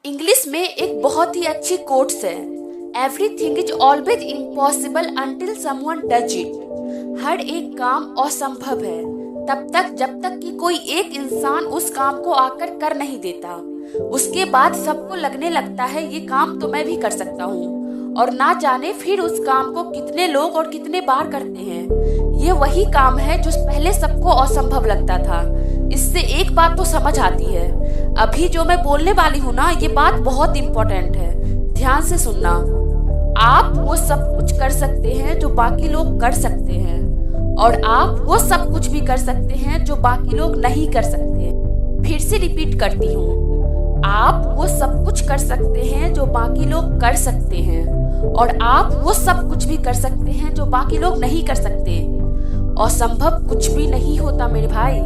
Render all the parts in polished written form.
English में एक बहुत ही अच्छी कोट्स है, everything is always impossible until someone does it. हर एक काम असंभव है तब तक जब तक कि कोई एक इंसान उस काम को आकर कर नहीं देता। उसके बाद सबको लगने लगता है ये काम तो मैं भी कर सकता हूँ, और ना जाने फिर उस काम को कितने लोग और कितने बार करते हैं। ये वही काम है जो पहले सबको असंभव लगता था। इससे एक बात तो समझ आती है, अभी जो मैं बोलने वाली हूँ ना, ये बात बहुत इम्पोर्टेंट है, ध्यान से सुनना। आप वो सब कुछ कर सकते हैं जो बाकी लोग कर सकते हैं, और आप वो सब कुछ भी कर सकते हैं जो बाकी लोग नहीं कर सकते। फिर से रिपीट करती हूँ, आप वो सब कुछ कर सकते हैं जो बाकी लोग कर सकते हैं, और आप वो सब कुछ भी कर सकते हैं जो बाकी लोग नहीं कर सकते। असंभव कुछ भी नहीं होता मेरे भाई।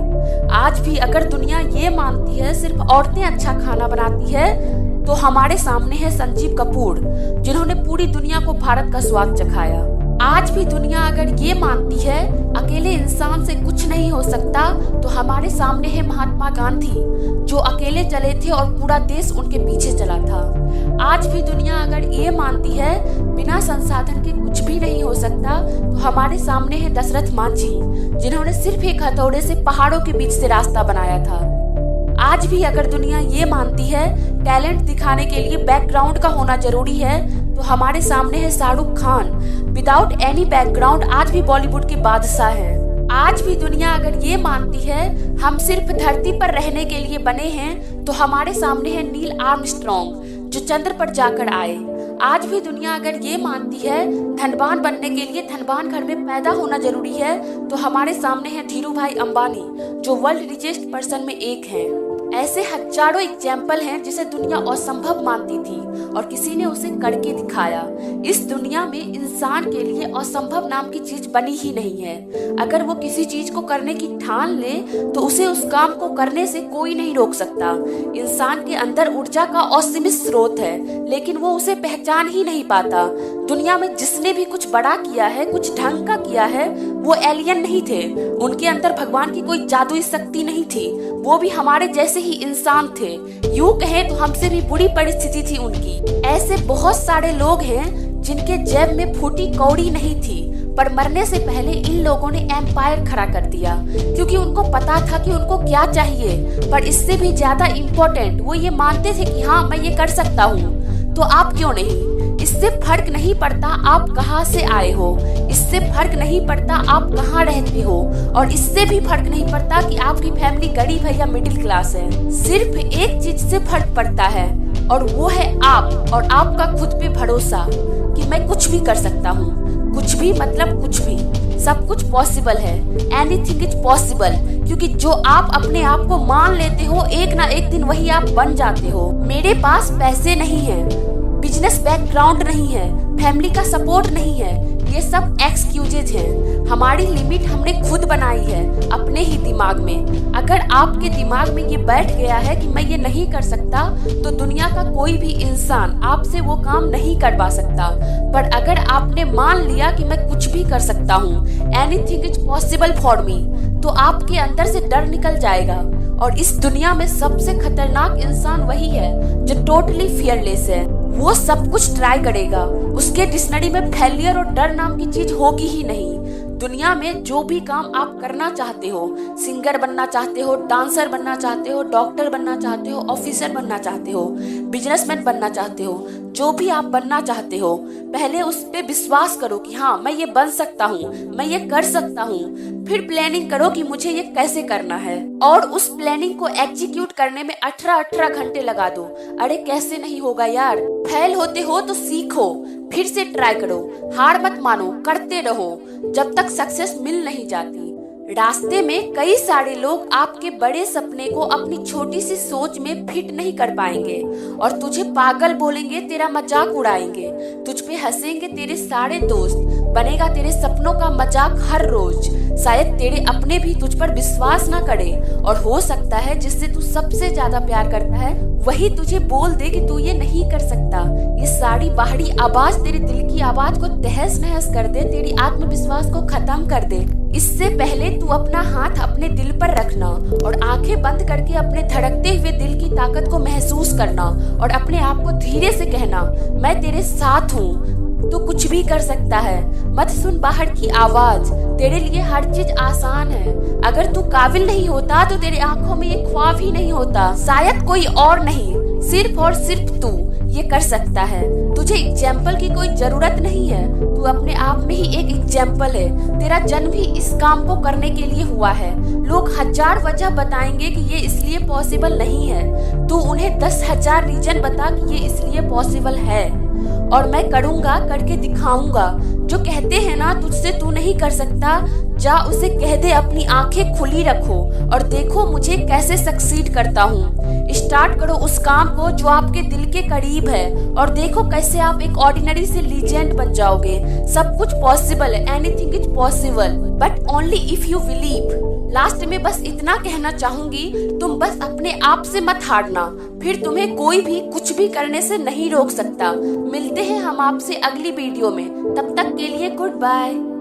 आज भी अगर दुनिया ये मानती है सिर्फ औरतें अच्छा खाना बनाती है, तो हमारे सामने है संजीव कपूर, जिन्होंने पूरी दुनिया को भारत का स्वाद चखाया। आज भी दुनिया अगर ये मानती है अकेले इंसान से कुछ नहीं हो सकता, तो हमारे सामने है महात्मा गांधी, जो अकेले चले थे और पूरा देश उनके पीछे चला था। आज भी दुनिया अगर ये मानती है बिना संसाधन के कुछ भी नहीं हो सकता, तो हमारे सामने है दशरथ मांझी, जिन्होंने सिर्फ एक हथौड़े से पहाड़ों के बीच से रास्ता बनाया था। आज भी अगर दुनिया ये मानती है टैलेंट दिखाने के लिए बैकग्राउंड का होना जरूरी है, तो हमारे सामने है Shahrukh Khan, without any background आज भी बॉलीवुड के बादशाह हैं। आज भी दुनिया अगर ये मानती है हम सिर्फ धरती पर रहने के लिए बने हैं, तो हमारे सामने है नील आर्मस्ट्रॉन्ग, जो चंद्र पर जाकर आए। आज भी दुनिया अगर ये मानती है धनवान बनने के लिए धनवान घर में पैदा होना जरूरी है, तो हमारे सामने है धीरू भाई अंबानी, जो वर्ल्ड रिचेस्ट पर्सन में एक हैं। ऐसे हजारों एग्जाम्पल हैं जिसे दुनिया असंभव मानती थी और किसी ने उसे करके दिखाया। इस दुनिया में इंसान के लिए असंभव नाम की चीज बनी ही नहीं है। अगर वो किसी चीज को करने की ठान ले, तो उसे उस काम को करने से कोई नहीं रोक सकता। इंसान के अंदर ऊर्जा का असीमित स्रोत है, लेकिन वो उसे पहचान ही नहीं पाता। दुनिया में जिसने भी कुछ बड़ा किया है, कुछ ढंग का किया है, वो एलियन नहीं थे। उनके अंदर भगवान की कोई जादुई शक्ति नहीं थी, वो भी हमारे जैसे ही इंसान थे। यूं कहें तो हमसे भी बुरी परिस्थिति थी उनकी। ऐसे बहुत सारे लोग हैं जिनके जेब में फूटी कौड़ी नहीं थी, पर मरने से पहले इन लोगों ने एम्पायर खड़ा कर दिया, क्योंकि उनको पता था कि उनको क्या चाहिए। पर इससे भी ज्यादा इम्पोर्टेंट, वो ये मानते थे कि हाँ मैं ये कर सकता हूँ, तो आप क्यों नहीं। इससे फर्क नहीं पड़ता आप कहाँ से आए हो, इससे फर्क नहीं पड़ता आप कहाँ रहते हो, और इससे भी फर्क नहीं पड़ता कि आपकी फैमिली गरीब है या मिडिल क्लास है। सिर्फ एक चीज से फर्क पड़ता है, और वो है आप और आपका खुद पे भरोसा कि मैं कुछ भी कर सकता हूँ। कुछ भी मतलब कुछ भी, सब कुछ पॉसिबल है। एनीथिंग इज पॉसिबल, क्योंकि जो आप अपने आप को मान लेते हो, एक ना एक दिन वही आप बन जाते हो। मेरे पास पैसे नहीं है, बिजनेस बैकग्राउंड नहीं है, फैमिली का सपोर्ट नहीं है, ये सब एक्सक्यूजेज हैं। हमारी लिमिट हमने खुद बनाई है अपने ही दिमाग में। अगर आपके दिमाग में ये बैठ गया है कि मैं ये नहीं कर सकता, तो दुनिया का कोई भी इंसान आपसे वो काम नहीं करवा सकता। पर अगर आपने मान लिया कि मैं कुछ भी कर सकता हूँ, anything is possible for me, तो आपके अंदर से डर निकल जाएगा। और इस दुनिया में सबसे खतरनाक इंसान वही है जो टोटली फियरलेस है। वो सब कुछ ट्राई करेगा, उसके डिक्शनरी में फेलियर और डर नाम की चीज होगी ही नहीं। दुनिया में जो भी काम आप करना चाहते हो, सिंगर बनना चाहते हो, डांसर बनना चाहते हो, डॉक्टर बनना चाहते हो, ऑफिसर बनना चाहते हो, बिजनेसमैन बनना चाहते हो, जो भी आप बनना चाहते हो, पहले उस पे विश्वास करो कि हाँ मैं ये बन सकता हूँ, मैं ये कर सकता हूँ। फिर प्लानिंग करो कि मुझे ये कैसे करना है, और उस प्लानिंग को एग्जीक्यूट करने में 18 घंटे लगा दो। अरे कैसे नहीं होगा यार। फेल होते हो तो सीखो, फिर से ट्राई करो, हार मत मानो, करते रहो जब तक सक्सेस मिल नहीं जाती। रास्ते में कई सारे लोग आपके बड़े सपने को अपनी छोटी सी सोच में फिट नहीं कर पाएंगे, और तुझे पागल बोलेंगे, तेरा मजाक उड़ाएंगे, तुझ पे हंसेंगे तेरे सारे दोस्त, बनेगा तेरे सपनों का मजाक हर रोज। शायद तेरे अपने भी तुझ पर विश्वास ना करे, और हो सकता है जिससे तू सबसे ज्यादा प्यार करता है वही तुझे बोल दे कि तू ये नहीं कर सकता। ये सारी बाहरी आवाज तेरे दिल की आवाज को तहस नहस कर दे, तेरी आत्मविश्वास को खत्म कर दे। इससे पहले तू अपना हाथ अपने दिल पर रखना और आंखें बंद करके अपने धड़कते हुए दिल की ताकत को महसूस करना और अपने आप को धीरे से कहना, मैं तेरे साथ हूँ, तू कुछ भी कर सकता है। मत सुन बाहर की आवाज, तेरे लिए हर चीज आसान है। अगर तू काबिल नहीं होता तो तेरे आंखों में ये ख्वाब ही नहीं होता। शायद कोई और नहीं, सिर्फ और सिर्फ तू ये कर सकता है। तुझे एग्जाम्पल की कोई जरूरत नहीं है, तू अपने आप में ही एक एग्जाम्पल है। तेरा जन्म भी इस काम को करने के लिए हुआ है। लोग 1000 वजह बताएंगे कि ये इसलिए पॉसिबल नहीं है, तू उन्हें 10,000 रीजन बता कि ये इसलिए पॉसिबल है। और मैं करूंगा, करके दिखाऊंगा। जो कहते हैं ना तुझसे तू नहीं कर सकता, जा उसे कह दे अपनी आंखें खुली रखो और देखो मुझे कैसे सक्सीड करता हूँ। स्टार्ट करो उस काम को जो आपके दिल के करीब है और देखो कैसे आप एक ऑर्डिनरी से लीजेंड बन जाओगे। सब कुछ पॉसिबल है, anything is possible, but only if you believe. Last में बस इतना कहना चाहूंगी, तुम बस अपने आप से मत हारना, फिर तुम्हें कोई भी कुछ भी करने से नहीं रोक सकता। मिलते हैं हम आपसे अगली वीडियो में, तब तक के लिए गुड बाय।